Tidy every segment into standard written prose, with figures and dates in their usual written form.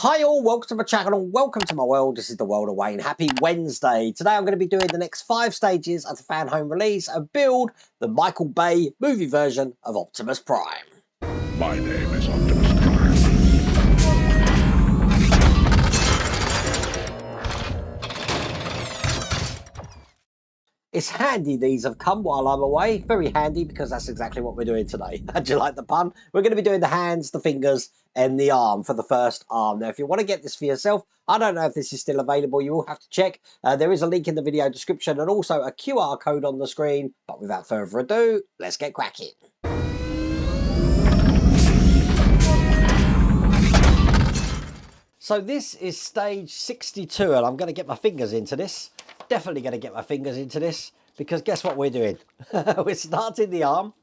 Hi all, welcome to my channel, welcome to my world. This is the world of Wayne. Happy Wednesday. Today I'm going to be doing the next 5 stages of the Fanhome release and build the Michael Bay movie version of Optimus Prime. My name is Optimus Prime. It's handy these have come while I'm away. Very handy because that's exactly what we're doing today. How'd you like the pun? We're going to be doing the hands, the fingers and the arm for the first arm. Now if you want to get this for yourself, I don't know if this is still available. You will have to check. There is a link in the video description and also a QR code on the screen. But without further ado, let's get cracking. So this is stage 62 and I'm going to get my fingers into this. Definitely going to get my fingers into this because guess what we're doing? We're starting the arm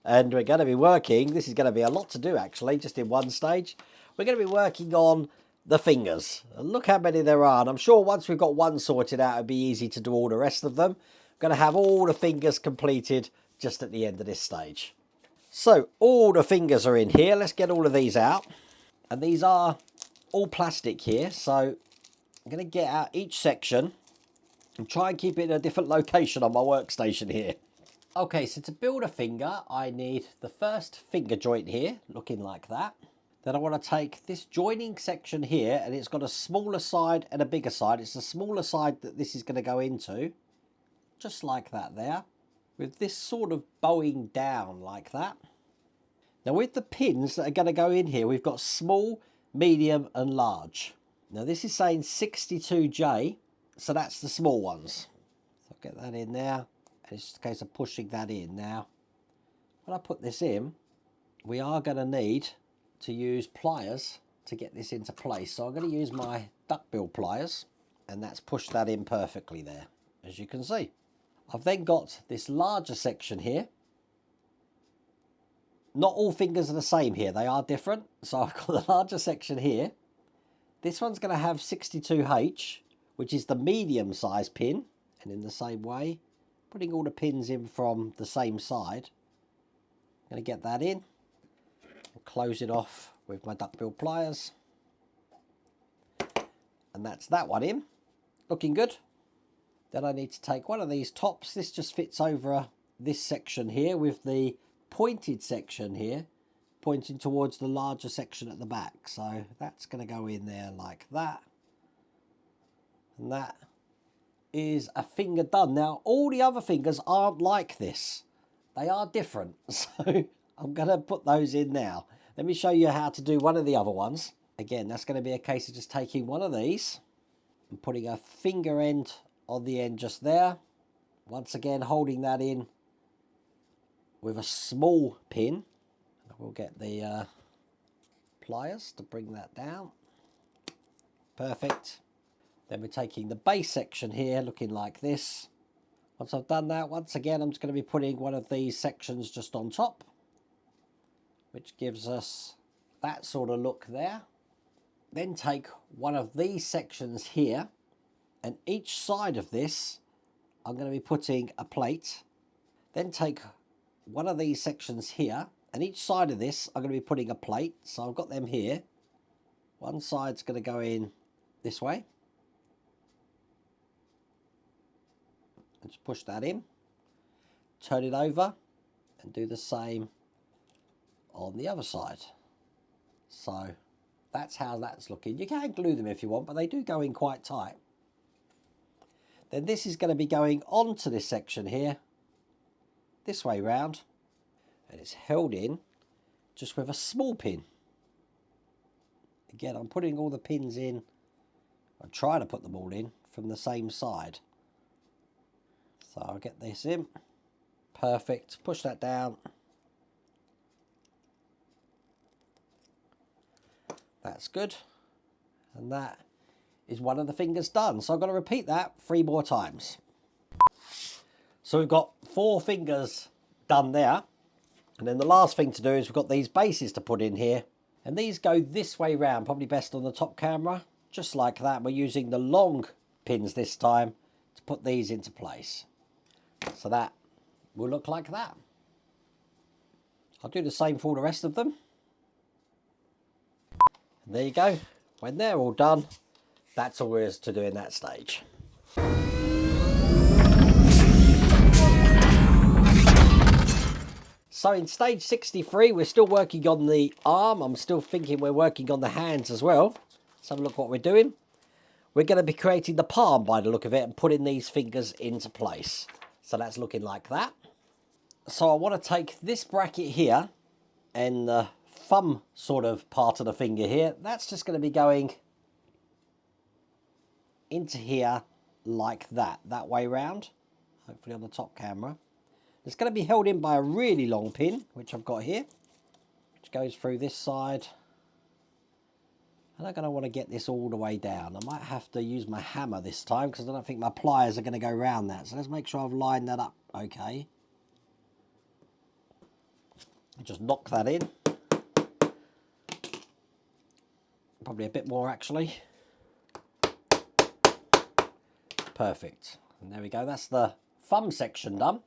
and we're going to be working. This is going to be a lot to do actually, just in one stage. We're going to be working on the fingers. Look how many there are. And I'm sure once we've got one sorted out, it'll be easy to do all the rest of them. I'm going to have all the fingers completed just at the end of this stage. So all the fingers are in here. Let's get all of these out. And these are all plastic here. So I'm going to get out each section and try and keep it in a different location on my workstation here. Okay, so to build a finger, I need the first finger joint here, looking like that. Then I want to take this joining section here, and it's got a smaller side and a bigger side. It's the smaller side that this is going to go into, just like that there, with this sort of bowing down like that. Now with the pins that are going to go in here, we've got small, medium and large. Now this is saying 62J. So that's the small ones. So I'll get that in there. And it's just a case of pushing that in. Now, when I put this in, we are going to need to use pliers to get this into place. So I'm going to use my duckbill pliers. And that's pushed that in perfectly there, as you can see. I've then got this larger section here. Not all fingers are the same here. They are different. So I've got the larger section here. This one's going to have 62H. Which is the medium size pin, and in the same way putting all the pins in from the same side. I'm going to get that in and close it off with my duckbill pliers, and that's that one in, looking good. Then I need to take one of these tops. This just fits over this section here with the pointed section here pointing towards the larger section at the back, so that's going to go in there like that. And that is a finger done. Now, all the other fingers aren't like this. They are different. So I'm going to put those in now. Let me show you how to do one of the other ones. Again, that's going to be a case of just taking one of these and putting a finger end on the end just there. Once again, holding that in with a small pin. We'll get the pliers to bring that down. Perfect. Then we're taking the base section here, looking like this. Once I've done that, once again, I'm just going to be putting one of these sections just on top, which gives us that sort of look there. Then take one of these sections here, and each side of this, I'm going to be putting a plate. Then take one of these sections here, and each side of this, I'm going to be putting a plate. So I've got them here. One side's going to go in this way. Just push that in, turn it over and do the same on the other side. So that's how that's looking. You can glue them if you want, but they do go in quite tight. Then this is going to be going onto this section here, this way round, and it's held in just with a small pin. Again, I'm putting all the pins in, I'm trying to put them all in from the same side. So I'll get this in. Perfect. Push that down. That's good. And that is one of the fingers done. So I've got to repeat that 3 more times. So we've got 4 fingers done there. And then the last thing to do is we've got these bases to put in here. And these go this way round, probably best on the top camera. Just like that. We're using the long pins this time to put these into place. So that will look like that. I'll do the same for all the rest of them. And there you go. When they're all done, that's all there is to do in that stage. So in stage 63, we're still working on the arm. I'm still thinking we're working on the hands as well. Let's have a look what we're doing. We're going to be creating the palm by the look of it and putting these fingers into place. So that's looking like that. So I want to take this bracket here and the thumb sort of part of the finger here. That's just going to be going into here like that way round. Hopefully on the top camera. It's going to be held in by a really long pin, which I've got here, which goes through this side. And I'm going to want to get this all the way down. I might have to use my hammer this time because I don't think my pliers are going to go around that. So let's make sure I've lined that up okay. Just knock that in. Probably a bit more actually. Perfect. And there we go. That's the thumb section done.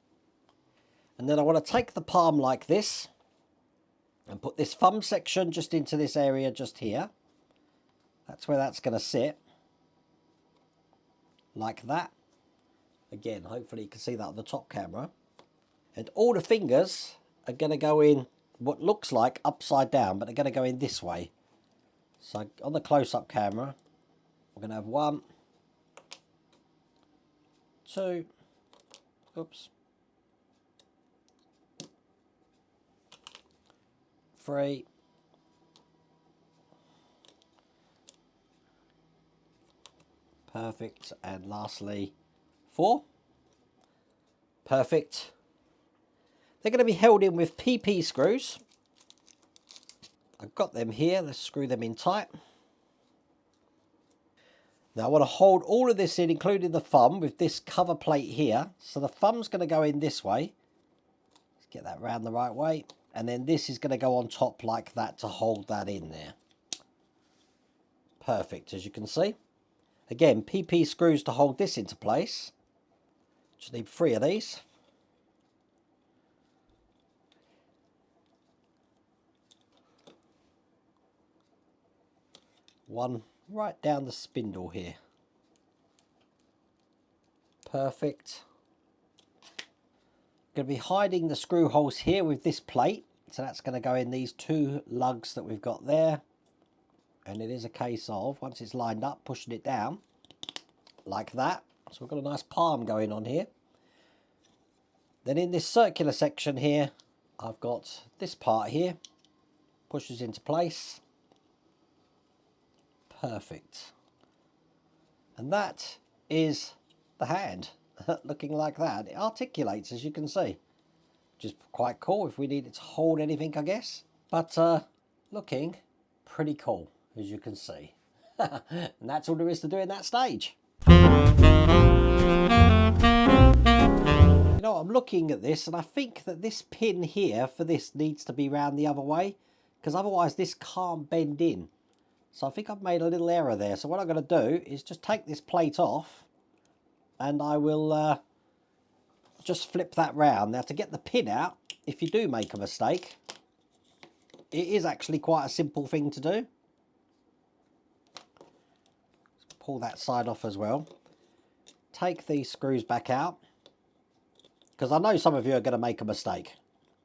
And then I want to take the palm like this and put this thumb section just into this area just here. That's where that's going to sit. Like that. Again, hopefully you can see that on the top camera. And all the fingers are going to go in what looks like upside down, but they're going to go in this way. So on the close-up camera, we're going to have 1, 2, oops, 3, 4, perfect, and lastly 4, perfect. They're going to be held in with PP screws. I've got them here. Let's screw them in tight. Now I want to hold all of this in, including the thumb, with this cover plate here. So the thumb's going to go in this way. Let's get that round the right way. And then this is going to go on top like that to hold that in there. Perfect, as you can see. Again, PP screws to hold this into place. Just need 3 of these. One right down the spindle here. Perfect. Going to be hiding the screw holes here with this plate. So that's going to go in these 2 lugs that we've got there. And it is a case of, once it's lined up, pushing it down like that. So we've got a nice palm going on here. Then in this circular section here, I've got this part here. Pushes into place. Perfect. And that is the hand. Looking like that. It articulates, as you can see. Which is quite cool if we need it to hold anything, I guess. But looking pretty cool, as you can see. And that's all there is to do in that stage. You know, I'm looking at this and I think that this pin here for this needs to be round the other way, because otherwise this can't bend in. So I think I've made a little error there. So what I'm going to do is just take this plate off and I will just flip that round. Now to get the pin out, if you do make a mistake, it is actually quite a simple thing to do. Let's pull that side off as well. Take these screws back out, because I know some of you are going to make a mistake.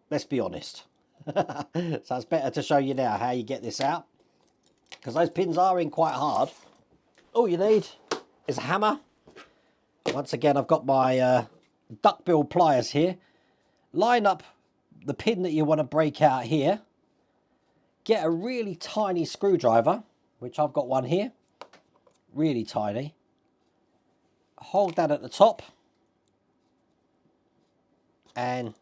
Let's be honest. So it's better to show you now how you get this out, because those pins are in quite hard. All you need is a hammer. Once again, I've got my duckbill pliers here. Line up the pin that you want to break out here. Get a really tiny screwdriver, which I've got one here. Really tiny. Hold that at the top. And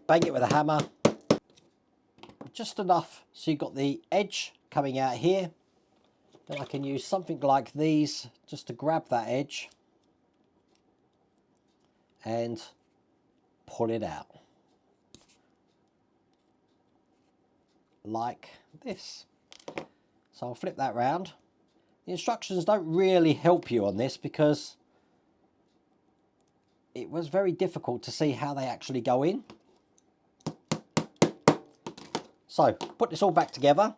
bang it with a hammer. Just enough so you've got the edge coming out here. Then I can use something like these just to grab that edge and pull it out. Like this. So I'll flip that round. The instructions don't really help you on this because it was very difficult to see how they actually go in. So put this all back together.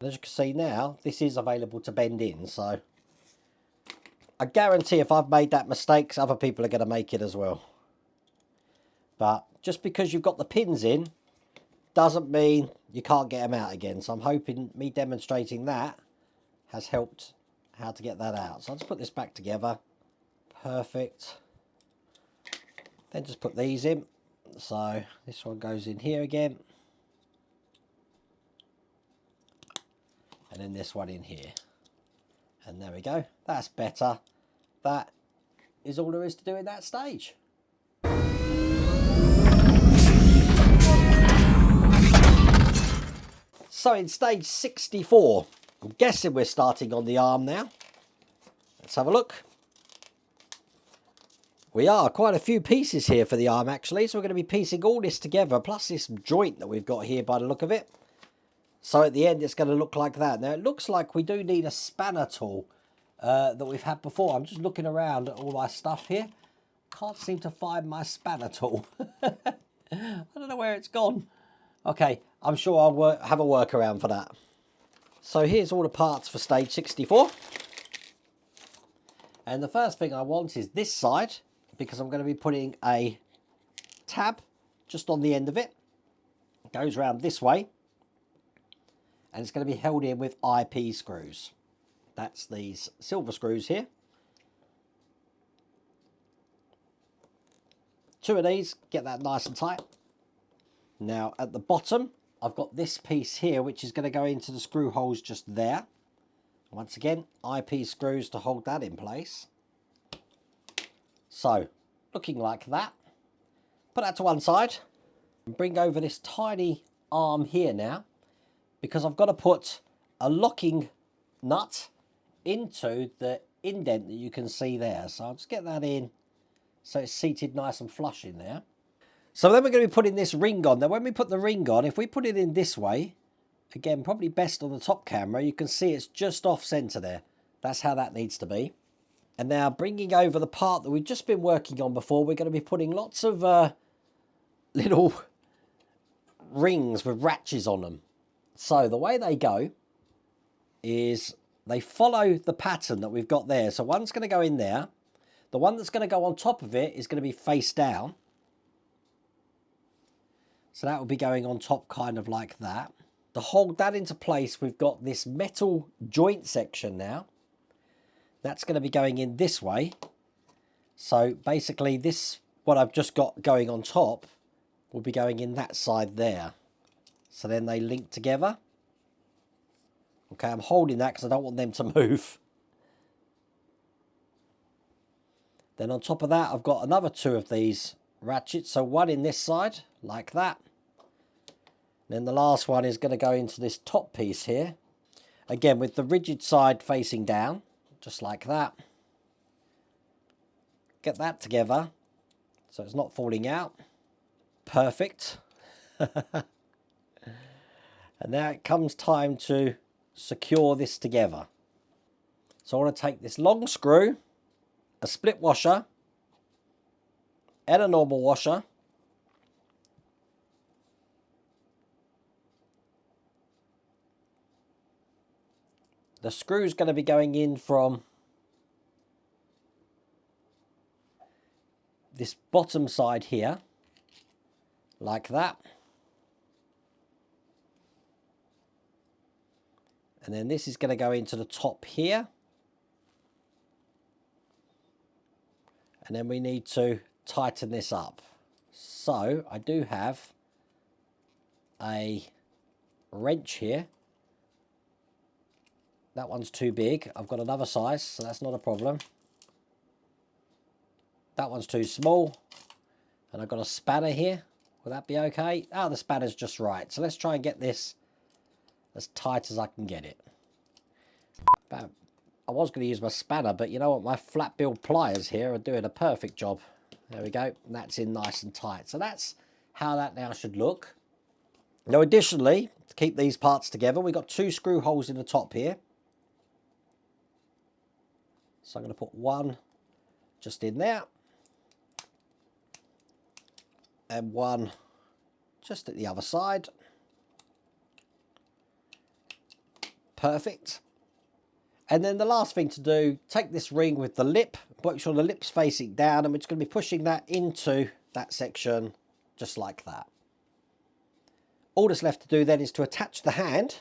As you can see now, this is available to bend in, so I guarantee if I've made that mistake, other people are going to make it as well. But just because you've got the pins in doesn't mean you can't get them out again. So I'm hoping me demonstrating that has helped how to get that out. So I'll just put this back together. Perfect. Then just put these in. So this one goes in here again. And then this one in here. And there we go. That's better. That is all there is to do in that stage. So in stage 64, I'm guessing we're starting on the arm now. Let's have a look. We are quite a few pieces here for the arm actually, so we're going to be piecing all this together, plus this joint that we've got here by the look of it. So at the end it's going to look like that. Now it looks like we do need a spanner tool that we've had before. I'm just looking around at all my stuff here. Can't seem to find my spanner tool. I don't know where it's gone. Okay, I'm sure I'll have a workaround for that. So here's all the parts for stage 64. And the first thing I want is this side, because I'm going to be putting a tab just on the end of it. It goes around this way. And it's going to be held in with IP screws. That's these silver screws here. 2 of these, get that nice and tight. Now at the bottom, I've got this piece here, which is going to go into the screw holes just there. Once again, IP screws to hold that in place. So, looking like that. Put that to one side. And bring over this tiny arm here now, because I've got to put a locking nut into the indent that you can see there. So I'll just get that in so it's seated nice and flush in there. So then we're going to be putting this ring on. Now when we put the ring on, if we put it in this way, again probably best on the top camera, you can see it's just off center there. That's how that needs to be. And now bringing over the part that we've just been working on before, we're going to be putting lots of little rings with ratchets on them. So the way they go is they follow the pattern that we've got there. So one's going to go in there. The one that's going to go on top of it is going to be face down. So that will be going on top kind of like that. To hold that into place, we've got this metal joint section now. That's going to be going in this way. So basically this, what I've just got going on top, will be going in that side there. So then they link together. Okay, I'm holding that because I don't want them to move. Then on top of that, I've got another 2 of these ratchets. So one in this side, like that. Then the last one is going to go into this top piece here. Again, with the rigid side facing down, just like that. Get that together so it's not falling out. Perfect. And now it comes time to secure this together. So I want to take this long screw, a split washer, and a normal washer. The screw is going to be going in from this bottom side here, like that. And then this is going to go into the top here. And then we need to tighten this up. So I do have a wrench here. That one's too big. I've got another size, so that's not a problem. That one's too small. And I've got a spanner here. Will that be okay? Oh, the spanner's just right. So let's try and get this as tight as I can get it. But I was going to use my spanner, but you know what? My flat bill pliers here are doing a perfect job. There we go. And that's in nice and tight. So that's how that now should look. Now additionally, to keep these parts together, we've got 2 screw holes in the top here. So I'm going to put one just in there. And one just at the other side. Perfect. And then the last thing to do, take this ring with the lip, make sure the lip's facing down, and we're just going to be pushing that into that section just like that. All that's left to do then is to attach the hand,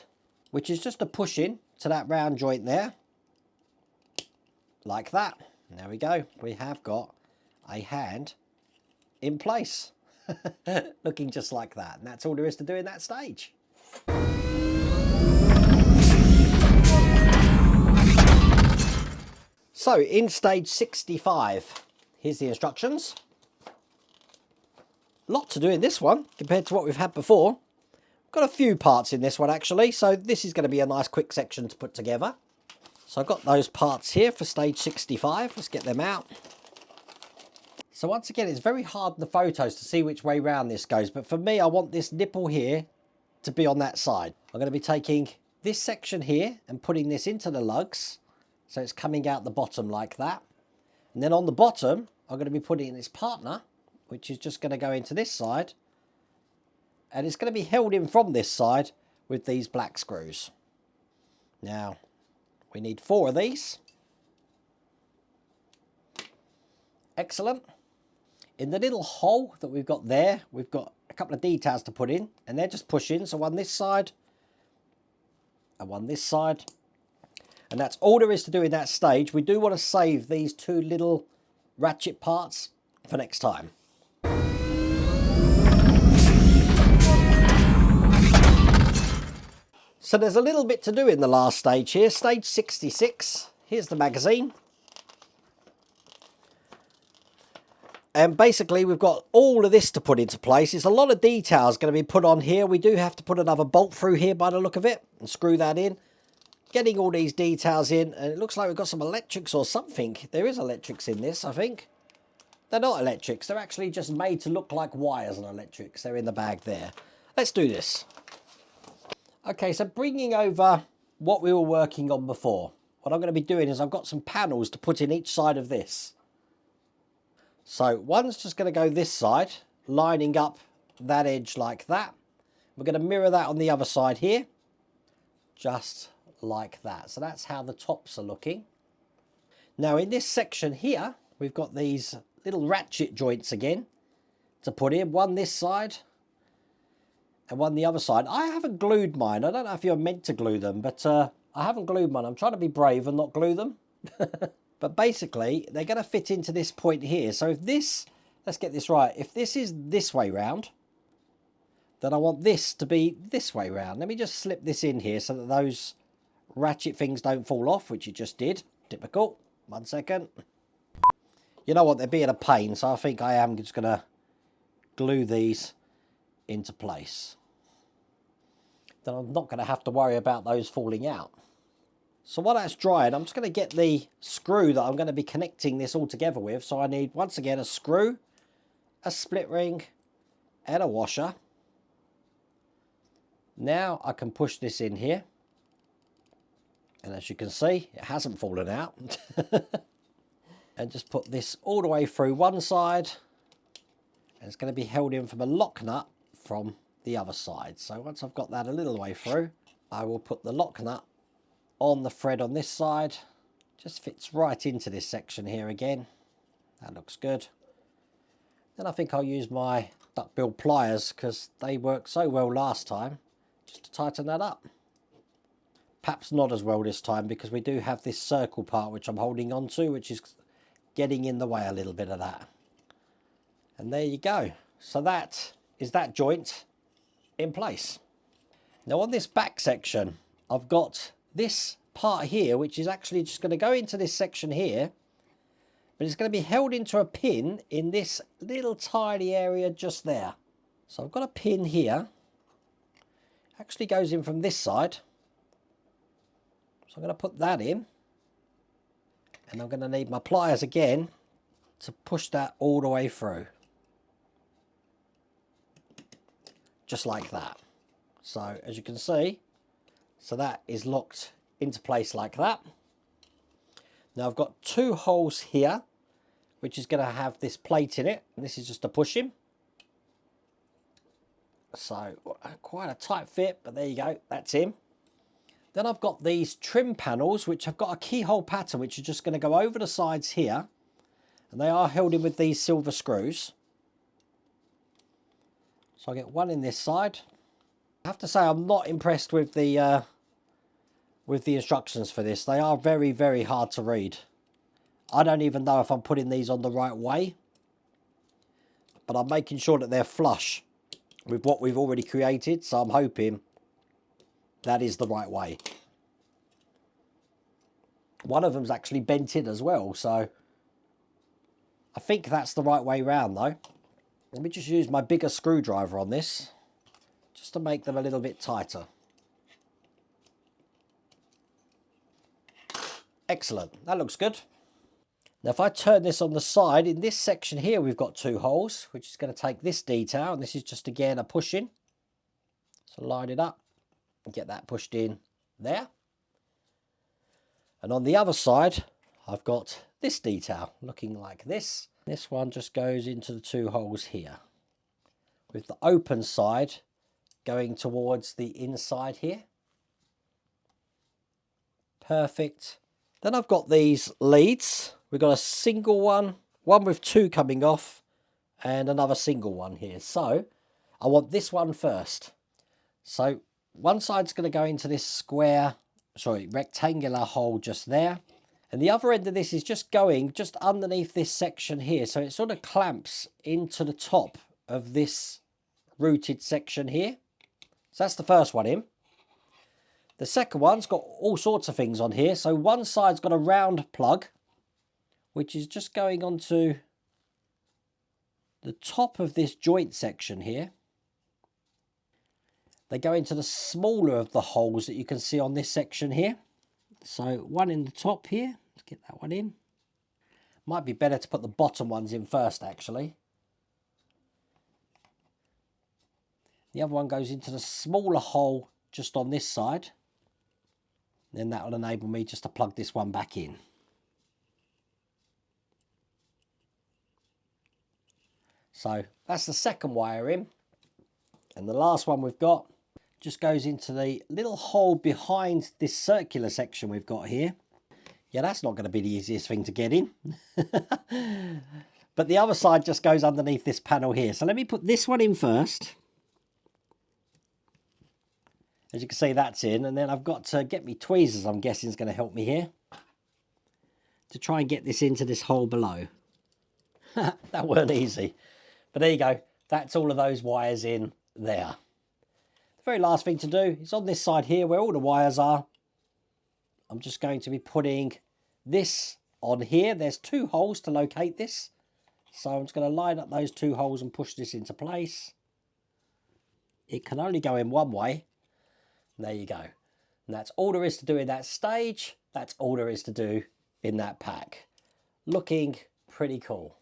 which is just a push in to that round joint there, like that. And there we go. We have got a hand in place, looking just like that. And that's all there is to do in that stage. So in stage 65, here's the instructions. Lot to do in this one compared to what we've had before. Got a few parts in this one actually, so this is going to be a nice quick section to put together. So I've got those parts here for stage 65. Let's get them out. So once again, it's very hard in the photos to see which way round this goes, but for me, I want this nipple here to be on that side. I'm going to be taking this section here and putting this into the lugs, so it's coming out the bottom like that. And then on the bottom, I'm going to be putting its partner, which is just going to go into this side, and it's going to be held in from this side with these black screws. Now, we need 4 of these. Excellent. In the little hole that we've got there, we've got a couple of details to put in, and they're just push in. So one this side and one this side. And that's all there is to do in that stage. We do want to save these 2 little ratchet parts for next time. So there's a little bit to do in the last stage here, stage 66. Here's the magazine. And basically we've got all of this to put into place. There's a lot of details going to be put on here. We do have to put another bolt through here by the look of it and screw that in. Getting all these details in, and it looks like we've got some electrics or something. There is electrics in this, I think. They're not electrics. They're actually just made to look like wires and electrics. They're in the bag there. Let's do this. Okay, so bringing over what we were working on before. What I'm going to be doing is I've got some panels to put in each side of this. So one's just going to go this side, lining up that edge like that. We're going to mirror that on the other side here, just like that. So that's how the tops are looking. Now in this section here, we've got these little ratchet joints again to put in. One this side and one the other side. I haven't glued mine. I don't know if you're meant to glue them, but I haven't glued mine. I'm trying to be brave and not glue them. But basically, they're going to fit into this point here. So if this, let's get this right. If this is this way round, then I want this to be this way round. Let me just slip this in here so that those ratchet things don't fall off, which it just did. Typical. 1 second. You know what? They're being a pain, so I think I am just going to glue these into place. Then I'm not going to have to worry about those falling out. So while that's drying, I'm just going to get the screw that I'm going to be connecting this all together with. So I need, once again, a screw, a split ring, and a washer. Now I can push this in here. And as you can see, it hasn't fallen out. And just put this all the way through one side. And it's going to be held in from a lock nut from the other side. So once I've got that a little way through, I will put the lock nut on the thread on this side. Just fits right into this section here again. That looks good. Then I think I'll use my duckbill pliers because they worked so well last time, just to tighten that up. Perhaps not as well this time because we do have this circle part which I'm holding on to, which is getting in the way a little bit of that. And there you go. So that is that joint in place. Now on this back section, I've got this part here, which is actually just going to go into this section here, but it's going to be held into a pin in this little tiny area just there. So I've got a pin here, actually goes in from this side. So I'm going to put that in, and I'm going to need my pliers again to push that all the way through. Just like that. So as you can see, so that is locked into place like that. Now I've got 2 holes here, which is going to have this plate in it. And this is just a push in. So quite a tight fit, but there you go. That's in. Then I've got these trim panels, which have got a keyhole pattern, which are just going to go over the sides here. And they are held in with these silver screws. So I get one in this side. I have to say I'm not impressed with the instructions for this. They are very, very hard to read. I don't even know if I'm putting these on the right way. But I'm making sure that they're flush with what we've already created. So I'm hoping that is the right way. One of them's actually bent in as well. So I think that's the right way round though. Let me just use my bigger screwdriver on this, just to make them a little bit tighter. Excellent, that looks good. Now if I turn this on the side, in this section here we've got 2 holes, which is going to take this detail, and this is just again a push in. So line it up and get that pushed in there. And on the other side, I've got this detail looking like this. This one just goes into the 2 holes here, with the open side going towards the inside here. Perfect. Then I've got these leads. We've got a single one with 2 coming off, and another single one here. So I want this one first. So one side's going to go into this rectangular hole just there. And the other end of this is just going just underneath this section here. So it sort of clamps into the top of this rooted section here. So that's the first one in. The second one's got all sorts of things on here. So one side's got a round plug, which is just going onto the top of this joint section here. They go into the smaller of the holes that you can see on this section here. So one in the top here. Let's get that one in. Might be better to put the bottom ones in first, actually. The other one goes into the smaller hole just on this side. Then that will enable me just to plug this one back in. So that's the second wire in. And the last one we've got just goes into the little hole behind this circular section we've got here. Yeah, that's not going to be the easiest thing to get in. But the other side just goes underneath this panel here. So let me put this one in first. As you can see, that's in. And then I've got to get me tweezers, I'm guessing, is going to help me here, to try and get this into this hole below. That weren't easy. But there you go. That's all of those wires in there. The very last thing to do is on this side here where all the wires are, I'm just going to be putting this on here. There's 2 holes to locate this. So I'm just going to line up those 2 holes and push this into place. It can only go in one way. And there you go. And that's all there is to do in that stage. That's all there is to do in that pack. Looking pretty cool.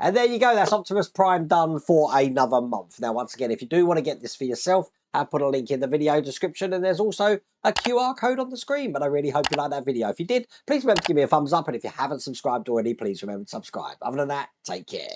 And there you go, that's Optimus Prime done for another month. Now, once again, if you do want to get this for yourself, I've put a link in the video description, and there's also a QR code on the screen. But I really hope you liked that video. If you did, please remember to give me a thumbs up. And if you haven't subscribed already, please remember to subscribe. Other than that, take care.